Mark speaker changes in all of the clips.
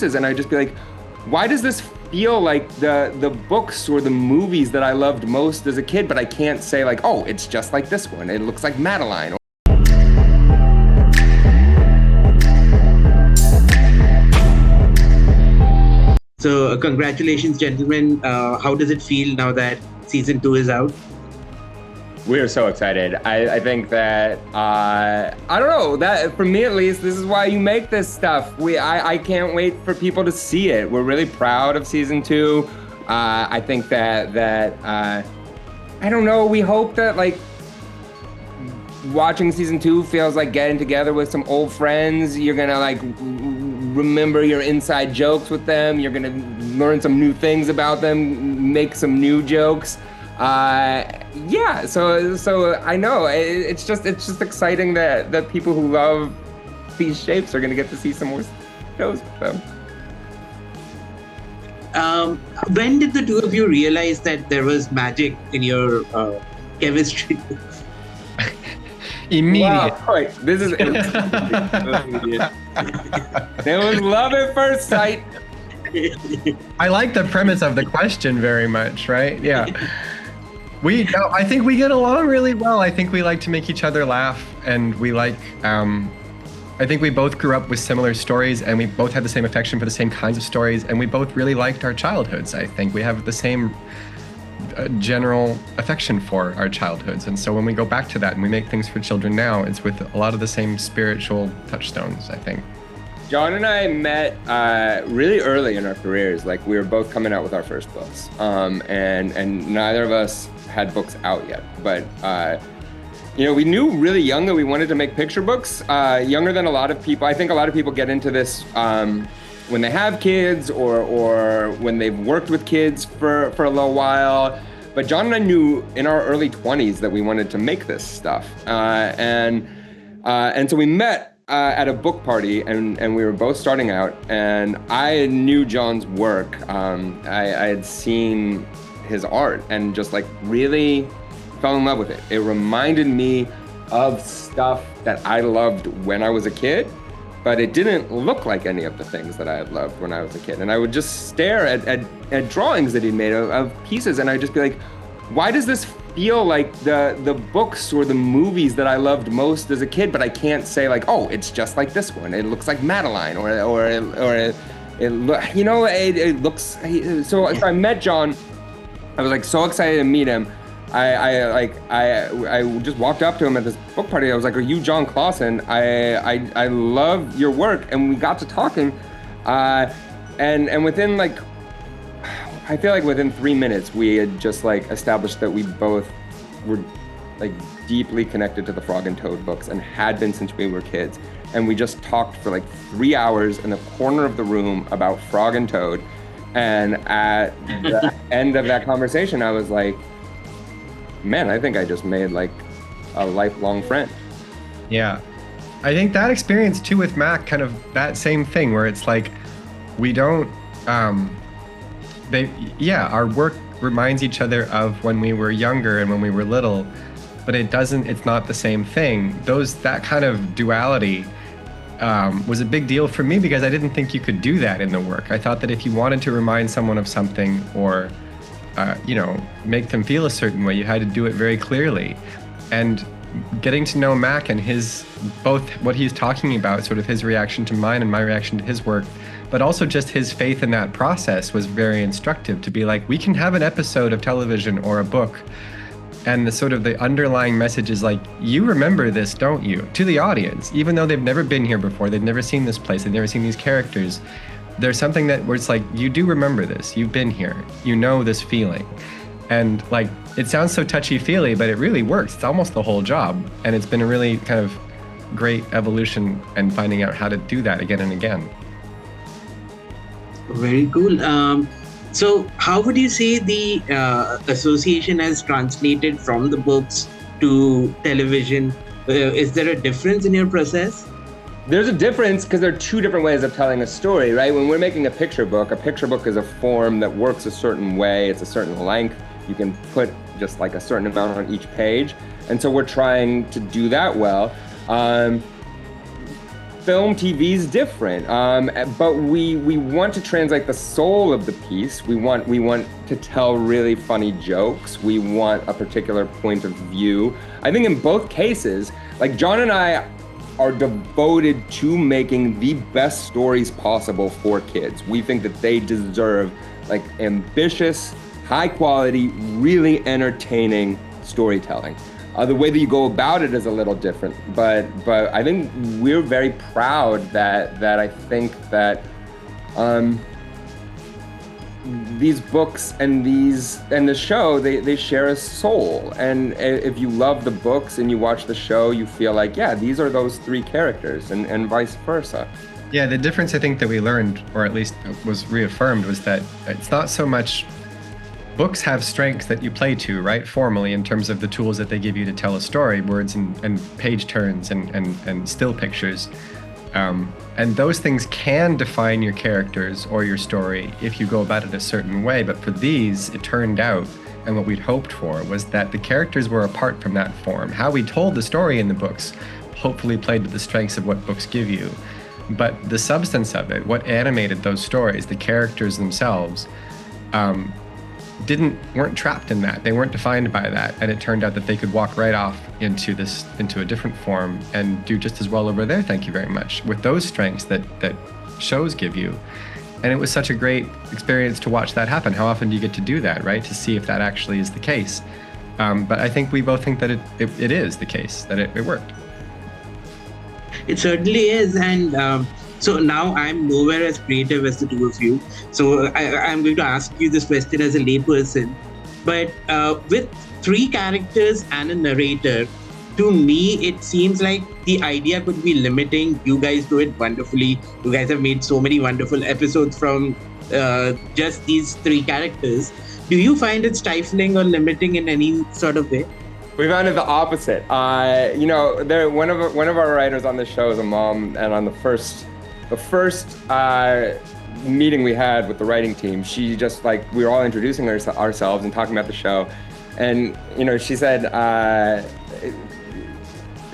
Speaker 1: pieces, and I'd just be like, why does this feel like the books or the movies that I loved most as a kid, but I can't say like, oh, it's just like this one. It looks like Madeline.
Speaker 2: So congratulations, gentlemen. How does it feel now that season 2 is out?
Speaker 1: We are so excited. I think that, I don't know, that for me at least, this is why you make this stuff. I can't wait for people to see it. We're really proud of season 2. I think that I don't know, we hope that like watching season 2 feels like getting together with some old friends. You're gonna like remember your inside jokes with them. You're gonna learn some new things about them, make some new jokes. Yeah, so I know it's just exciting that people who love these shapes are gonna get to see some more shows with them.
Speaker 2: When did the two of you realize that there was magic in your chemistry?
Speaker 3: Immediate.
Speaker 1: Wow, wait, this is immediate. There was love at first sight.
Speaker 3: I like the premise of the question very much, right? Yeah. I think we get along really well. I think we like to make each other laugh, and we like, I think we both grew up with similar stories, and we both had the same affection for the same kinds of stories, and we both really liked our childhoods. I think we have the same general affection for our childhoods, and so when we go back to that and we make things for children now, it's with a lot of the same spiritual touchstones, I think.
Speaker 1: Jon and I met really early in our careers. Like we were both coming out with our first books, and neither of us had books out yet. But we knew really young that we wanted to make picture books. Younger than a lot of people. I think a lot of people get into this when they have kids or when they've worked with kids for a little while. But Jon and I knew in our early 20s that we wanted to make this stuff, and so we met at a book party, and we were both starting out, and I knew Jon's work. I had seen his art and just like really fell in love with it. It reminded me of stuff that I loved when I was a kid, but it didn't look like any of the things that I had loved when I was a kid. And I would just stare at drawings that he made of pieces, and I'd just be like, why does this feel like the books or the movies that I loved most as a kid, but I can't say like, oh, it's just like this one. It looks like Madeline, or it looks. So I met Jon. I was like so excited to meet him. I just walked up to him at this book party. I was like, "Are you Jon Klassen? I love your work," and we got to talking, and within like. I feel like within 3 minutes, we had just like established that we both were like deeply connected to the Frog and Toad books and had been since we were kids. And we just talked for like 3 hours in the corner of the room about Frog and Toad. And at the end of that conversation, I was like, man, I think I just made like a lifelong friend.
Speaker 3: Yeah. I think that experience too with Mac, kind of that same thing where it's like, we don't, our work reminds each other of when we were younger and when we were little, but it's not the same thing. That kind of duality was a big deal for me because I didn't think you could do that in the work. I thought that if you wanted to remind someone of something or, make them feel a certain way, you had to do it very clearly. And getting to know Mac and both what he's talking about, sort of his reaction to mine and my reaction to his work, but also just his faith in that process was very instructive to be like, we can have an episode of television or a book, and the underlying message is like, you remember this, don't you? To the audience, even though they've never been here before, they've never seen this place, they've never seen these characters. There's something where it's like, you do remember this, you've been here, you know this feeling. And like, it sounds so touchy-feely, but it really works. It's almost the whole job. And it's been a really kind of great evolution and finding out how to do that again and again.
Speaker 2: Very cool. So how would you say the association has translated from the books to television? Is there a difference in your process?
Speaker 1: There's a difference because there are two different ways of telling a story, right? When we're making a picture book is a form that works a certain way. It's a certain length. You can put just like a certain amount on each page. And so we're trying to do that well. film, TV is different, but we want to translate the soul of the piece. We want to tell really funny jokes. We want a particular point of view. I think in both cases, like Jon and I are devoted to making the best stories possible for kids. We think that they deserve like ambitious, high quality, really entertaining storytelling. The way that you go about it is a little different, but I think we're very proud that I think that these books and the show, they share a soul. And if you love the books and you watch the show, you feel like, yeah, these are those three characters, and vice versa.
Speaker 3: Yeah, the difference I think that we learned, or at least was reaffirmed, was that it's not so much books have strengths that you play to, right, formally, in terms of the tools that they give you to tell a story, words and page turns and still pictures. And those things can define your characters or your story if you go about it a certain way. But for these, it turned out, and what we'd hoped for, was that the characters were apart from that form. How we told the story in the books hopefully played to the strengths of what books give you. But the substance of it, what animated those stories, the characters themselves, weren't trapped in that. They weren't defined by that, and it turned out that they could walk right off into a different form and do just as well over there, thank you very much, with those strengths that shows give you. And it was such a great experience to watch that happen. How often do you get to do that, right? To see if that actually is the case. But I think we both think that it is the case, that it worked.
Speaker 2: It certainly is, and so now I'm nowhere as creative as the two of you. So I'm going to ask you this question as a layperson. But with three characters and a narrator, to me, it seems like the idea could be limiting. You guys do it wonderfully. You guys have made so many wonderful episodes from just these three characters. Do you find it stifling or limiting in any sort of way?
Speaker 1: We found it the opposite. One of our writers on the show is a mom, and on the first meeting we had with the writing team, she just we were all introducing ourselves and talking about the show, and she said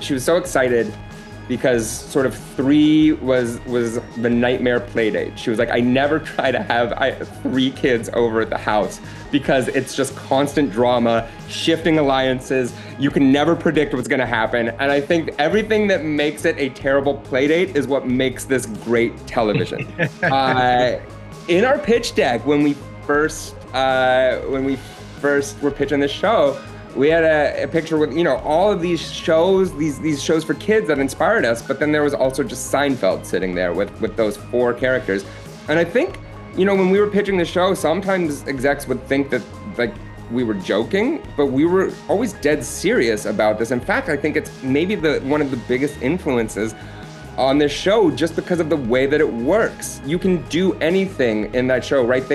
Speaker 1: she was so excited because sort of 3 was the nightmare play date. She was like, I never try to have 3 kids over at the house because it's just constant drama, shifting alliances. You can never predict what's going to happen. And I think everything that makes it a terrible play date is what makes this great television. In our pitch deck, when we first were pitching this show, we had a picture with, all of these shows, these shows for kids that inspired us, but then there was also just Seinfeld sitting there with those 4 characters. And I think, when we were pitching the show, sometimes execs would think that we were joking, but we were always dead serious about this. In fact, I think it's maybe one of the biggest influences on this show just because of the way that it works. You can do anything in that show, right?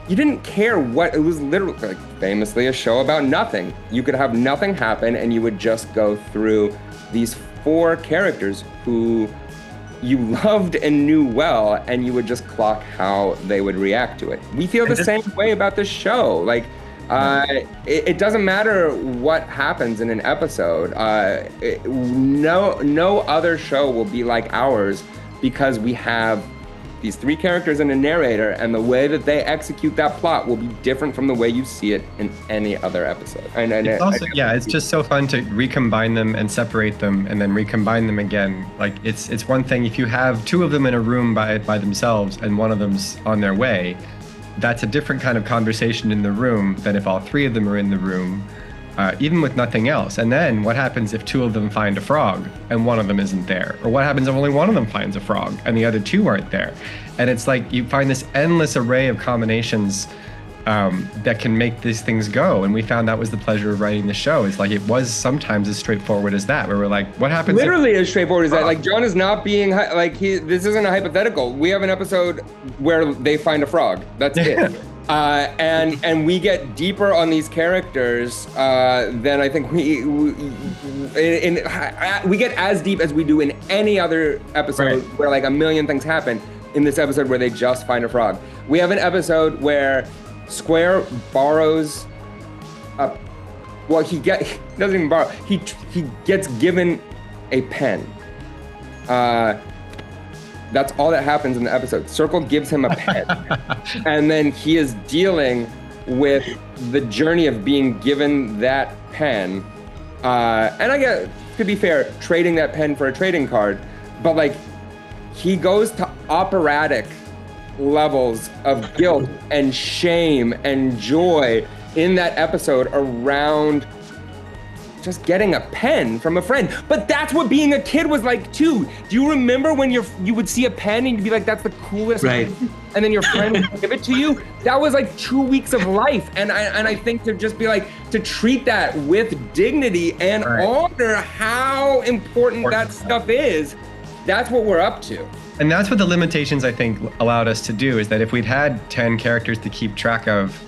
Speaker 1: You didn't care what, it was literally famously a show about nothing. You could have nothing happen and you would just go through these 4 characters who you loved and knew well, and you would just clock how they would react to it. We feel the same way about this show. It doesn't matter what happens in an episode. No other show will be like ours because we have these 3 characters and a narrator, and the way that they execute that plot will be different from the way you see it in any other episode.
Speaker 3: It's just so fun to recombine them and separate them and then recombine them again. It's one thing if you have 2 of them in a room by themselves and one of them's on their way. That's a different kind of conversation in the room than if all 3 of them are in the room, even with nothing else. And then what happens if 2 of them find a frog and one of them isn't there? Or what happens if only one of them finds a frog and the other 2 aren't there? And it's you find this endless array of combinations that can make these things go. And we found that was the pleasure of writing the show. It's it was sometimes as straightforward as that, where we're like, what happens?
Speaker 1: Literally as straightforward as that. Jon is not being this isn't a hypothetical. We have an episode where they find a frog. That's it. And we get deeper on these characters than I think we get as deep as we do in any other episode where a million things happen. In this episode where they just find a frog, we have an episode where Square borrows he doesn't even borrow. He gets given a pen That's all that happens in the episode. Circle gives him a pen, and then he is dealing with the journey of being given that pen. And I guess, to be fair, trading that pen for a trading card, but like he goes to operatic levels of guilt and shame and joy in that episode around just getting a pen from a friend. But that's what being a kid was like too. Do you remember when you would see a pen and you'd be like, that's the coolest
Speaker 2: right.
Speaker 1: pen? And then your friend would give it to you? That was like 2 weeks of life. And I think to just be like, to treat that with dignity and honor how important that stuff is, that's what we're up to.
Speaker 3: And that's what the limitations, I think, allowed us to do, is that if we'd had 10 characters to keep track of,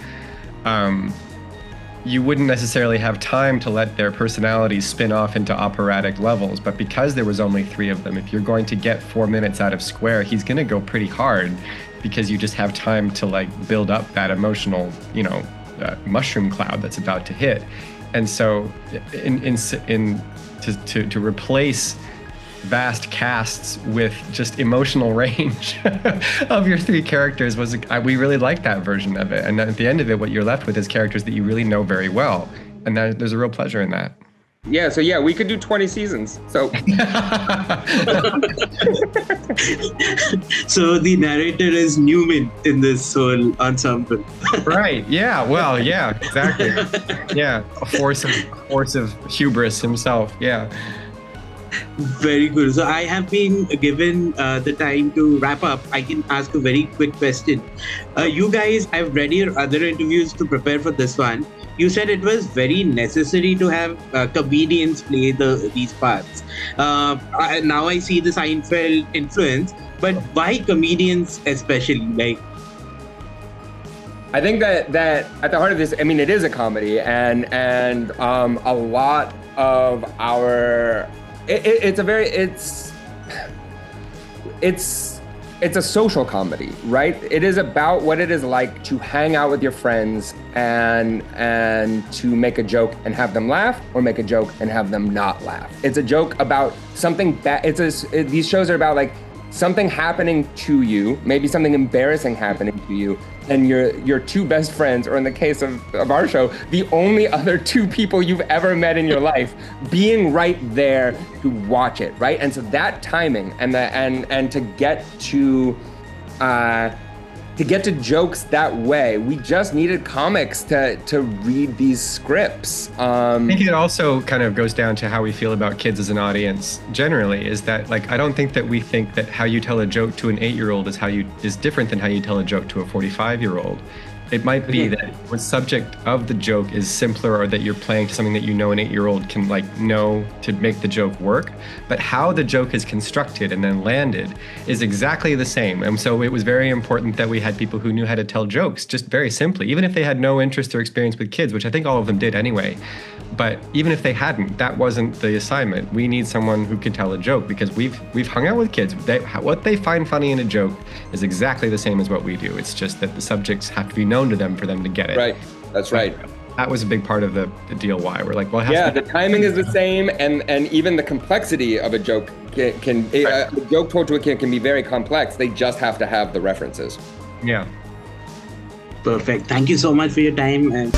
Speaker 3: you wouldn't necessarily have time to let their personalities spin off into operatic levels. But because there was only 3 of them, if you're going to get 4 minutes out of Square, he's going to go pretty hard, because you just have time to like build up that emotional, mushroom cloud that's about to hit. And so to replace vast casts with just emotional range of your 3 characters we really liked that version of it. And at the end of it, what you're left with is characters that you really know very well. And there's a real pleasure in that.
Speaker 1: Yeah, so we could do 20 seasons. So
Speaker 2: so the narrator is Newman in this whole ensemble.
Speaker 3: Right. Yeah. Well, yeah, exactly. Yeah. A force of hubris himself. Yeah.
Speaker 2: Very good. So I have been given the time to wrap up. I can ask a very quick question. You guys, I've read your other interviews to prepare for this one. You said it was very necessary to have comedians play these parts. Now I see the Seinfeld influence, but why comedians especially? Like,
Speaker 1: I think that at the heart of this, I mean, it is a comedy, and a lot of our it's a social comedy, right? It is about what it is like to hang out with your friends and to make a joke and have them laugh, or make a joke and have them not laugh. It's a joke about something bad. These shows are about like something happening to you, maybe something embarrassing happening to you, and your 2 best friends, or in the case of our show, the only other 2 people you've ever met in your life, being right there to watch it, right? And so that timing and to get to jokes that way, we just needed comics to read these scripts.
Speaker 3: I think it also kind of goes down to how we feel about kids as an audience generally, is that like, I don't think that we think that how you tell a joke to an 8-year-old is different than how you tell a joke to a 45-year-old. It might be that the subject of the joke is simpler, or that you're playing to something that you know an 8-year-old can like know to make the joke work. But how the joke is constructed and then landed is exactly the same. And so it was very important that we had people who knew how to tell jokes, just very simply, even if they had no interest or experience with kids, which I think all of them did anyway. But even if they hadn't, that wasn't the assignment. We need someone who can tell a joke, because we've hung out with kids. What they find funny in a joke is exactly the same as what we do. It's just that the subjects have to be known to them for them to get it.
Speaker 1: Right. That's right.
Speaker 3: That was a big part of the deal. Why we're like, well,
Speaker 1: the timing is the same, and even the complexity of a joke can a joke told to a kid can be very complex. They just have to have the references.
Speaker 3: Yeah.
Speaker 2: Perfect. Thank you so much for your time. And